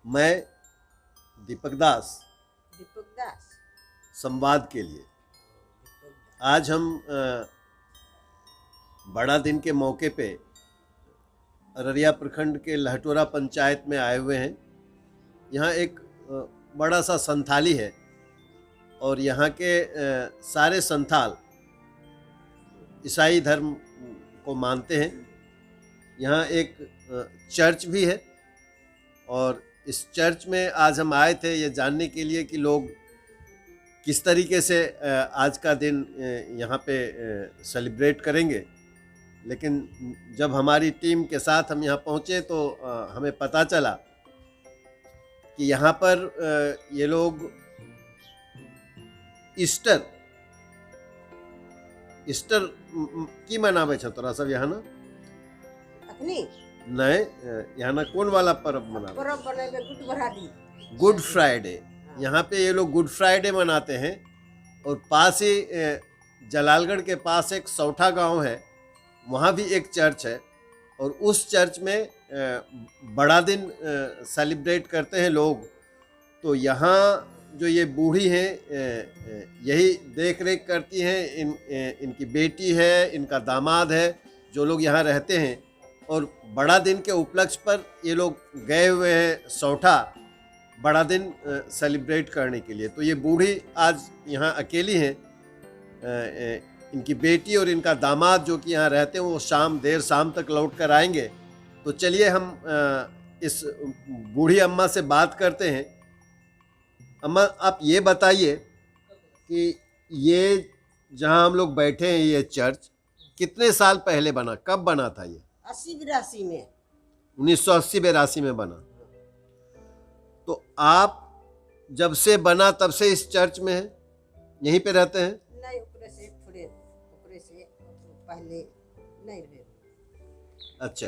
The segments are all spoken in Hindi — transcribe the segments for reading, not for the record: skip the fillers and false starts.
मैं दीपक दास दीपक दास संवाद के लिए आज हम बड़ा दिन के मौके पे अररिया प्रखंड के लहटोरा पंचायत में आए हुए हैं। यहाँ एक बड़ा सा संथाली है और यहाँ के सारे संथाल ईसाई धर्म को मानते हैं। यहाँ एक चर्च भी है और इस चर्च में आज हम आए थे ये जानने के लिए कि लोग किस तरीके से आज का दिन यहाँ पे सेलिब्रेट करेंगे। लेकिन जब हमारी टीम के साथ हम यहाँ पहुँचे तो हमें पता चला कि यहाँ पर ये लोग ईस्टर की मनावे छ तोरा सब यहाँ ना अखनी नहीं यहाँ ना कौन वाला पर्व मनावे? पर्व बनेबे गुड बरादी गुड फ्राइडे। यहाँ पे ये लोग गुड फ्राइडे मनाते हैं और पास ही जलालगढ़ के पास एक सौठा गांव है, वहाँ भी एक चर्च है और उस चर्च में बड़ा दिन सेलिब्रेट करते हैं लोग। तो यहाँ जो ये बूढ़ी हैं यही देख रेख करती हैं, इनकी बेटी है, इनका दामाद है, जो लोग यहाँ रहते हैं। और बड़ा दिन के उपलक्ष्य पर ये लोग गए हुए हैं सौठा बड़ा दिन सेलिब्रेट करने के लिए। तो ये बूढ़ी आज यहाँ अकेली हैं, इनकी बेटी और इनका दामाद जो कि यहाँ रहते हैं वो देर शाम तक लौट कर आएंगे। तो चलिए हम इस बूढ़ी अम्मा से बात करते हैं। अम्मा, आप ये बताइए कि ये जहाँ हम लोग बैठे हैं ये चर्च कितने साल पहले बना, कब बना था ये? 80-82 में 1980-82 में बना। तो आप जब से बना तब से इस चर्च में हैं, यहीं पे रहते हैं? नहीं, ऊपरे से पहले नहीं रहे। अच्छा,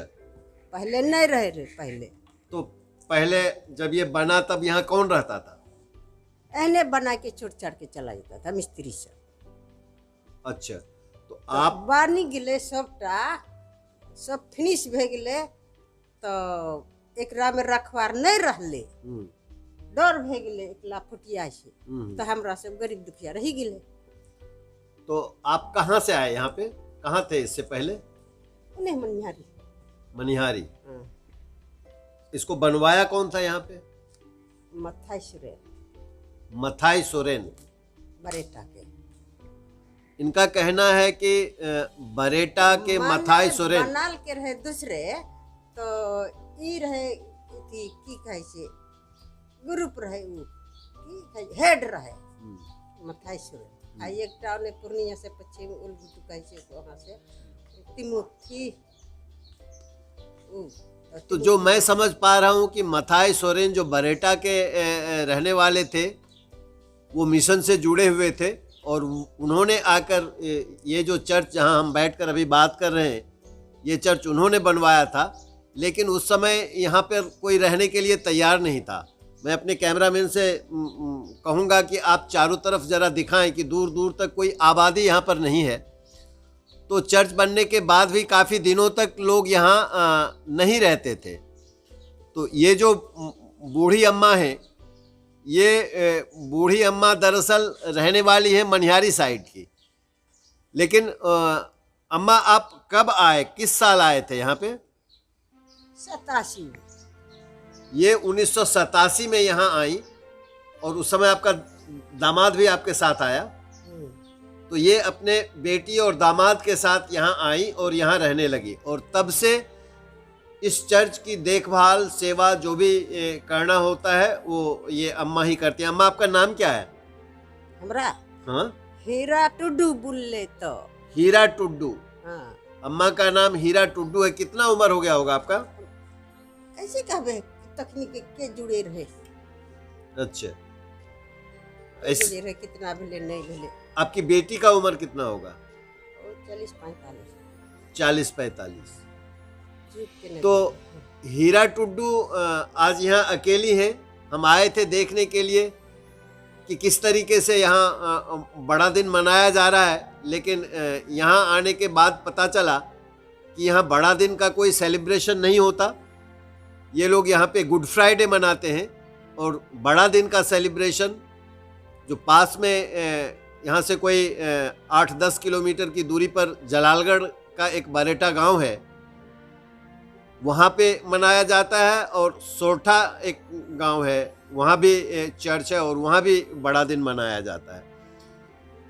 पहले नहीं रहे पहले। तो पहले जब ये बना तब यहाँ कौन रहता था? एहने बना के छोड़ छाड़ के चला जाता था मिस्त्री से। अच्छा, तो आप बानी गिले सब फिनिश भे गिले तो एकरा में रखवार नहीं रहले, डर भे गिले एकला फुटिया से, तो हमरा सब गरीब दुखिया रही गिले। तो आप कहाँ से आए यहाँ पे, कहाँ थे इससे पहले? उन्हें मनिहारी। मनिहारी। इसको बनवाया कौन था यहाँ पे? मथाई सोरेन बरेटा के। इनका कहना है कि बरेटा के मथाई सोरेन बनाल के रहे दूसरे, तो ई रहे की कहे से ग्रुप रहे, उ की हेड रहे मथाई सोरेन। आ एक टाउन ने पूर्णिया से पश्चिम उलगुटू कहे से वहां से तिमुथी। तो जो मैं समझ पा रहा हूँ कि मथाई सोरेन जो बरेटा के रहने वाले थे वो मिशन से जुड़े हुए थे और उन्होंने आकर ये जो चर्च जहाँ हम बैठकर अभी बात कर रहे हैं ये चर्च उन्होंने बनवाया था। लेकिन उस समय यहाँ पर कोई रहने के लिए तैयार नहीं था। मैं अपने कैमरामैन से कहूँगा कि आप चारों तरफ ज़रा दिखाएं कि दूर दूर तक कोई आबादी यहाँ पर नहीं है। तो चर्च बनने के बाद भी काफ़ी दिनों तक लोग यहाँ नहीं रहते थे। तो ये जो बूढ़ी अम्मा हैं, ये बूढ़ी अम्मा दरअसल रहने वाली है मनिहारी साइड की। लेकिन अम्मा आप कब आए, किस साल आए थे यहाँ पे? 87 में। ये 1987 में यहाँ आई और उस समय आपका दामाद भी आपके साथ आया। तो ये अपने बेटी और दामाद के साथ यहाँ आई और यहाँ रहने लगी और तब से इस चर्च की देखभाल सेवा जो भी करना होता है वो ये अम्मा ही करती है। अम्मा, आपका नाम क्या है? हमरा? हाँ, हीरा टुड्डू बोले तो। हीरा टुड्डू। हाँ, अम्मा का नाम हीरा टुड्डू है। कितना उम्र हो गया होगा आपका? कैसे कहबे तकनीक के जुड़े रहे। अच्छा, जुड़े रहे कितना भेले नहीं भेले। आपकी बेटी का उम्र कितना होगा? 40-45। 40-45। तो हीरा टुड्डू आज यहाँ अकेली हैं। हम आए थे देखने के लिए कि किस तरीके से यहाँ बड़ा दिन मनाया जा रहा है। लेकिन यहाँ आने के बाद पता चला कि यहाँ बड़ा दिन का कोई सेलिब्रेशन नहीं होता। ये लोग यहाँ पे गुड फ्राइडे मनाते हैं और बड़ा दिन का सेलिब्रेशन जो पास में यहाँ से कोई 8-10 किलोमीटर की दूरी पर जलालगढ़ का एक बरेटा गांव है, वहाँ पे मनाया जाता है। और सोरठा एक गांव है, वहाँ भी चर्च है और वहाँ भी बड़ा दिन मनाया जाता है।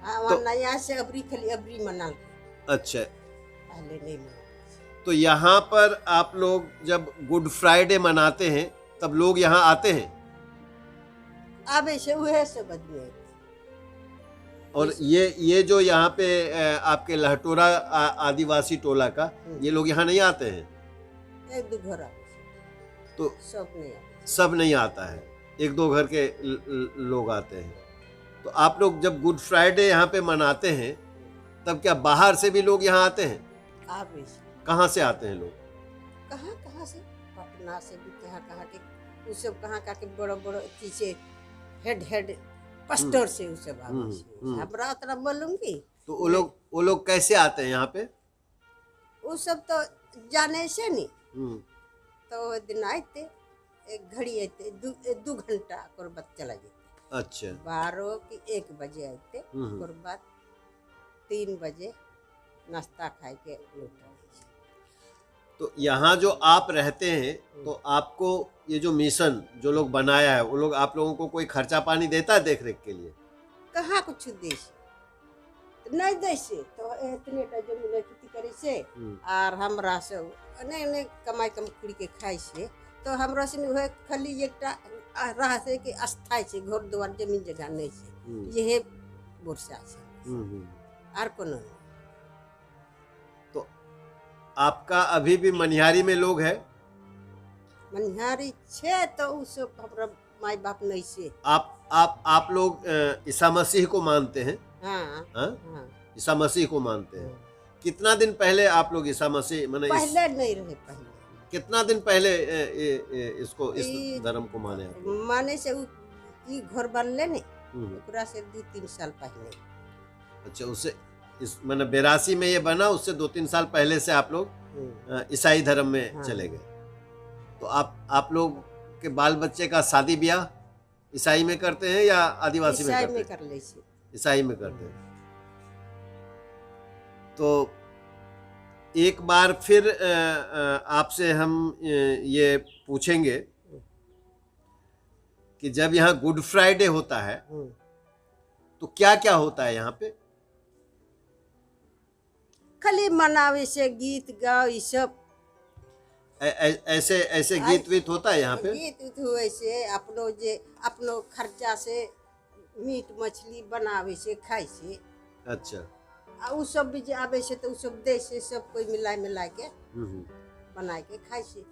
हाँ, वरना यहाँ से अबरी खाली अबरी मना, अच्छा, पहले नहीं मना। तो यहाँ पर आप लोग जब गुड फ्राइडे मनाते हैं तब लोग यहाँ आते हैं अब ऐसे हुए सब आदमी आते। और ये जो यहाँ पे आपके लहटोरा आदिवासी टोला का ये लोग यहाँ नहीं आते हैं? एक दो घर आते, तो सब नहीं आते। सब नहीं आता है, एक दो घर के लोग आते हैं। तो आप लोग जब गुड फ्राइडे यहाँ पे मनाते हैं तब क्या बाहर से भी लोग यहाँ आते हैं? आप ऐसे कहाँ से आते हैं लोग? कहाँ कहाँ से, पटना से भी, कहाँ कहाँ के, वो सब कहाँ कहाँ के बड़े बड़े चीज़ें हेड पस्टर से वो सब आवे से। हमरा उतना बोलूँगी। तो वो लोग कैसे आते हैं यहाँ पे? वो सब तो जाने से नहीं, तो दिन आते एक घड़ी आते, दो घंटा और बाद चला जाते। अच्छा, 12 की 1 बजे आते और बाद 3 बजे नाश्ता खाए के लौट आते। तो यहाँ जो आप रहते हैं तो आपको ये जो मिशन जो लोग बनाया है वो लोग आप लोगों को कोई खर्चा पानी देता है देख रेख के लिए? कहाँ कुछ देश नहीं देसे, तो इतने टा जमीन खेती करे से और हमरा से नहीं कमाई कम के खाई से, तो हमरा से वह खाली एक रहा से कि अस्थाई से घर द्वार जमीन जगह नहीं से, यह वर्षा से और कोनो नहीं। तो आपका अभी भी मनिहारी में लोग है? मनिहारी छे, तो उस हमरा माई बाप नहीं से। आप लोग ईसा मसीह को मानते हैं? हाँ, हाँ। ईसा मसीह को मानते हैं। कितना दिन पहले आप लोग ईसा मसीह माने? पहले नहीं रहे, पहले कितना दिन पहले इसको इस धर्म को माने से ई घर बनले ने, ओकरा से 2-3 साल पहले। अच्छा, उससे इस माने 82 में ये बना, उससे 2-3 साल पहले से आप लोग ईसाई धर्म में चले गए। तो आप लोग के बाल बच्चे का शादी ब्याह ईसाई में करते हैं या आदिवासी में करते हैं? कर ले से। ईसाई में करते हैं। तो एक बार फिर आपसे हम ये पूछेंगे कि जब यहाँ गुड फ्राइडे होता है तो क्या क्या होता है यहाँ पे? खाली मनावे से, गीत गाओ, ये सब ऐसे गीत वीत होता है यहाँ पे? गीत हुए से अपनो खर्चा से मीट मछली बनावे से, खाए से। अच्छा, उ सब भी आवे से तो उ सब दे से, सब कोई मिला के बना के खाए से,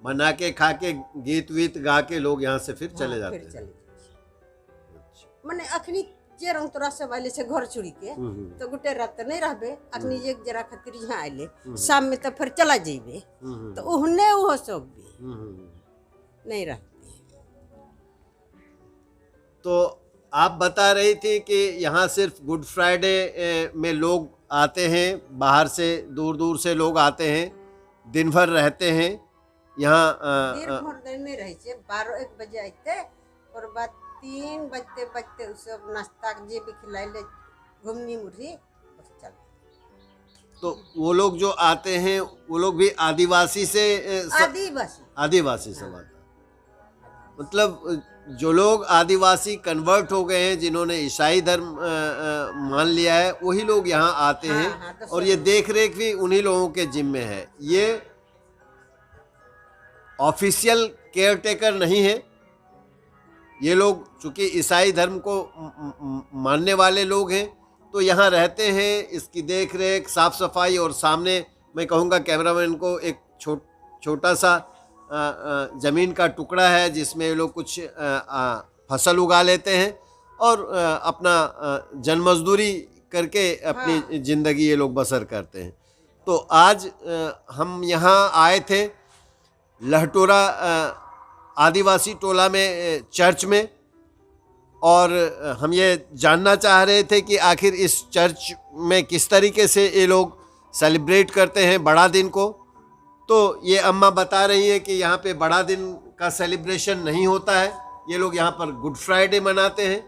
बना के खा के गीत वीत गा के लोग यहाँ से फिर चले जाते हैं। अच्छा, माने अखनी जे रंग तोरा सब आइले से घर छोड़ी के, तो गुटे रात नहीं रहबे, अखनी एक जरा खातिर यहाँ आइले, शाम में तो फिर चला जेबे, तो उहने वो सब भी नहीं रहते। तो आप बता रही थी कि यहाँ सिर्फ गुड फ्राइडे में लोग आते हैं, बाहर से दूर दूर से लोग आते हैं, दिन भर रहते हैं यहाँ। दिन में रहे से 12-1 बजे आते और बाद 3 बजते सब नाश्ता जे भी खिलाई ले, घूमनी मुड़ी बस चल। तो वो लोग जो आते हैं वो लोग भी आदिवासी से आदिवासी सब आता है। मतलब जो लोग आदिवासी कन्वर्ट हो गए हैं, जिन्होंने ईसाई धर्म मान लिया है, वही लोग यहाँ आते हैं। तो और ये देख रेख भी उन्हीं लोगों के जिम्मे है। ये ऑफिशियल केयर टेकर नहीं है। ये लोग चूंकि ईसाई धर्म को मानने वाले लोग हैं, तो यहाँ रहते हैं। इसकी देख रेख, साफ सफाई, और सामने मैं कहूँगा कैमरामैन को, एक छोटा सा ज़मीन का टुकड़ा है जिसमें ये लोग कुछ फसल उगा लेते हैं और अपना जनमजदूरी करके अपनी ज़िंदगी ये लोग बसर करते हैं। तो आज हम यहाँ आए थे लहटोरा आदिवासी टोला में, चर्च में, और हम ये जानना चाह रहे थे कि आखिर इस चर्च में किस तरीके से ये लोग सेलिब्रेट करते हैं बड़ा दिन को। तो ये अम्मा बता रही है कि यहाँ पे बड़ा दिन का सेलिब्रेशन नहीं होता है, ये लोग यहाँ पर गुड फ्राइडे मनाते हैं।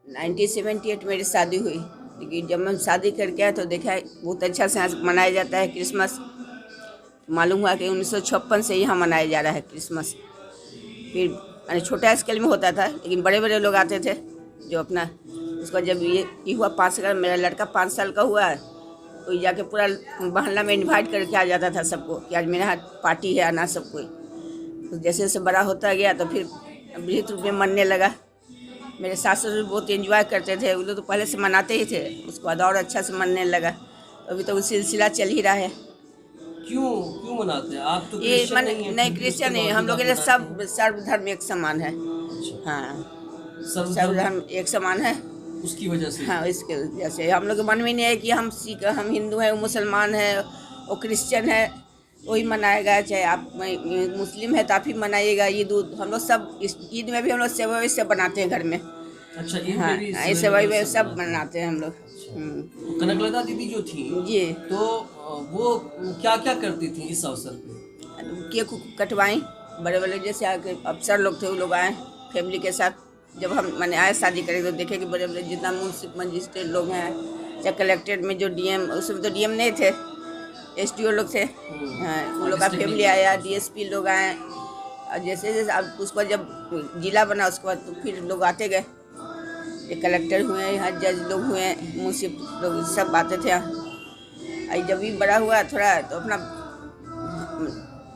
1978 मेरी शादी हुई, लेकिन जब मैं शादी करके आया तो देखा बहुत अच्छा से यहाँ मनाया जाता है क्रिसमस। मालूम हुआ कि 1956 से यहाँ मनाया जा रहा है क्रिसमस। फिर छोटा स्केल में होता था, लेकिन बड़े बड़े लोग आते थे जो अपना उसका जब ये हुआ 5 साल, मेरा लड़का 5 साल का हुआ तो जाके पूरा मोहल्ला में इनवाइट करके आ जाता था सबको कि आज मेरे यहाँ पार्टी है, आना सब कोई। तो जैसे जैसे बड़ा होता गया तो फिर विधित रूप में मनने लगा। मेरे सास ससुर बहुत एंजॉय करते थे, वो लोग तो पहले से मनाते ही थे, उसके बाद और अच्छा से मनने लगा। अभी तो वो सिलसिला चल ही रहा है। क्यों मनाते हैं आप? तो ये क्रिश्चियन नहीं है, नहीं क्रिश्चियन नहीं, हम लोग के लिए सब सर्वधर्म एक समान है। हाँ, सर्वधर्म एक समान है, उसकी वजह से। हाँ, इसके वजह से हम लोग के मन में नहीं है कि हम सिख, हम हिंदू हैं, वो मुसलमान है, वो क्रिश्चियन है, वही मनाएगा। चाहे आप मुस्लिम है तो आप ही मनाइएगा। ईद हम लोग सब ईद में भी हम लोग सेवई से बनाते हैं घर में। अच्छा, ईद हाँ, में भी ये सेवई में सब बनाते हैं हम लोग। कनकलता दीदी जो थी जी, तो वो क्या क्या करती थी इस अवसर पे? केक कटवाएं, बड़े बड़े जैसे अफसर लोग थे वो लोग आए फैमिली के साथ। जब हम मैंने आए शादी करें तो देखे कि बड़े बड़े जितना मुंसिफ मजिस्ट्रेट लोग हैं, चाहे कलेक्ट्रेट में जो डीएम, उसमें तो डीएम नहीं थे, एसडीओ लोग थे। हाँ, उन लोग का फैमिली आया, डीएसपी लोग आए। और जैसे जैसे अब उसको जब जिला बना उसके बाद तो फिर लोग आते गए, ये कलेक्टर हुए, यहाँ जज लोग हुए, मुंसिफ लोग सब आते थे यहाँ। जब भी बड़ा हुआ थोड़ा तो अपना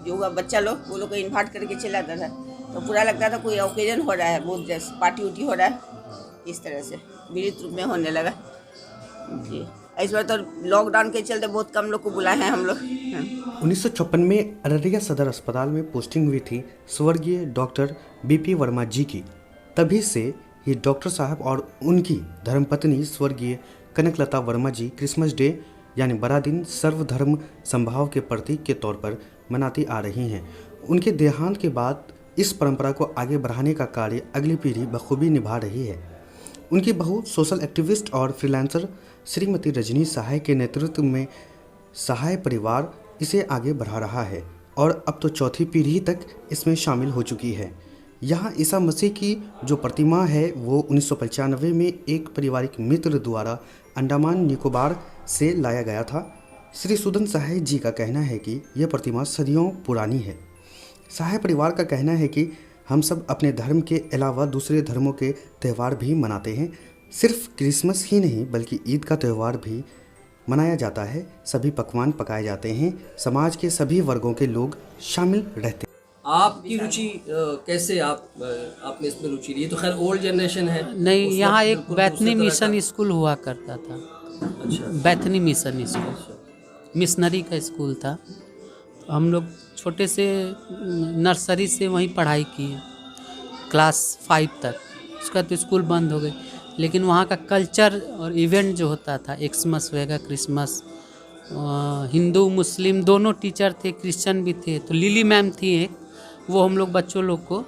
जो हुआ बच्चा लोग वो लोग को इन्वाइट करके चलाता था, तो पूरा लगता था कोई ओकेजन हो रहा है, बहुत जैसे पार्टी उटी हो रहा है। इस तरह से विधित रूप में होने लगा जी। इस बार तो लॉकडाउन के चलते बहुत कम लोग को बुलाए हैं हम लोग। 1956 में अररिया सदर अस्पताल में पोस्टिंग हुई थी स्वर्गीय डॉक्टर बीपी वर्मा जी की। तभी से ही डॉक्टर साहब और उनकी धर्मपत्नी स्वर्गीय कनकलता वर्मा जी क्रिसमस डे यानी बड़ा दिन सर्वधर्म समभाव के प्रतीक के तौर पर मनाती आ रही हैं। उनके देहांत के बाद इस परंपरा को आगे बढ़ाने का कार्य अगली पीढ़ी बखूबी निभा रही है। उनकी बहू सोशल एक्टिविस्ट और फ्रीलांसर श्रीमती रजनी सहाय के नेतृत्व में सहाय परिवार इसे आगे बढ़ा रहा है और अब तो चौथी पीढ़ी तक इसमें शामिल हो चुकी है। यहाँ ईसा मसीह की जो प्रतिमा है वो 1995 में एक पारिवारिक मित्र द्वारा अंडमान निकोबार से लाया गया था। श्री सुदन सहाय जी का कहना है कि यह प्रतिमा सदियों पुरानी है। सहाय परिवार का कहना है कि हम सब अपने धर्म के अलावा दूसरे धर्मों के त्यौहार भी मनाते हैं। सिर्फ क्रिसमस ही नहीं बल्कि ईद का त्यौहार भी मनाया जाता है। सभी पकवान पकाए जाते हैं। समाज के सभी वर्गों के लोग शामिल रहते हैं। आपकी रुचि कैसे आपने इसमें रुचि ली? तो खैर ओल्ड जनरेशन है। नहीं, उस यहाँ वक्त एक बिल्कुल बैथनी दूसरे तरह मिशन का- स्कूल हुआ करता था। अच्छा, बैथनी मिशन स्कूल मिशनरी का स्कूल था। तो हम लोग छोटे से नर्सरी से वहीं पढ़ाई किए, क्लास 5 तक। उसका तो स्कूल बंद हो गई, लेकिन वहाँ का कल्चर और इवेंट जो होता था, एक्समस वगैरह, क्रिसमस, हिंदू मुस्लिम दोनों टीचर थे, क्रिश्चियन भी थे। तो लिली मैम थी एक, वो हम लोग बच्चों लोग को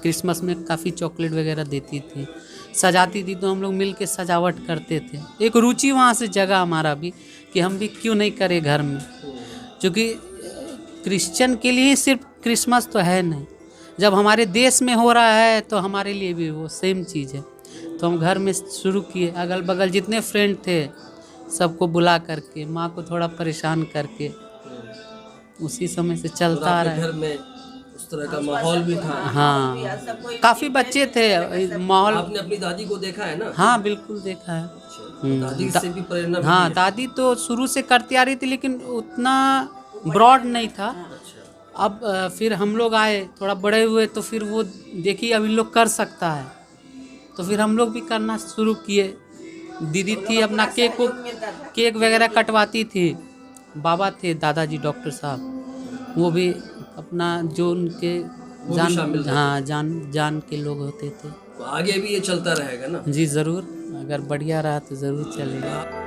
क्रिसमस में काफ़ी चॉकलेट वगैरह देती थी, सजाती थी। तो हम लोग मिल के सजावट करते थे। एक रुचि वहाँ से जगा हमारा भी कि हम भी क्यों नहीं करें घर में, क्योंकि क्रिश्चियन के लिए सिर्फ क्रिसमस तो है नहीं, जब हमारे देश में हो रहा है तो हमारे लिए भी वो सेम चीज़ है। तो हम घर में शुरू किए, अगल बगल जितने फ्रेंड थे सबको बुला करके, माँ को थोड़ा परेशान करके, उसी समय से चलता आ रहा है। घर में उस तरह का माहौल भी था। हाँ, काफ़ी बच्चे थे, माहौल। आपने अपनी दादी को देखा है ना? हाँ, बिल्कुल देखा है। दादी से भी प्रेरणा मिली हाँ, है? दादी तो शुरू से करती आ रही थी, लेकिन उतना ब्रॉड नहीं था। अब फिर हम लोग आए, थोड़ा बड़े हुए, तो फिर वो देखी अब इन लोग कर सकता है, तो फिर हम लोग भी करना शुरू किए। दीदी थी अपना केक वगैरह कटवाती थी। बाबा थे दादाजी डॉक्टर साहब, वो भी अपना जो उनके जान के लोग होते थे। तो आगे भी ये चलता रहेगा ना? जी ज़रूर, अगर बढ़िया रहा तो ज़रूर चलेगा।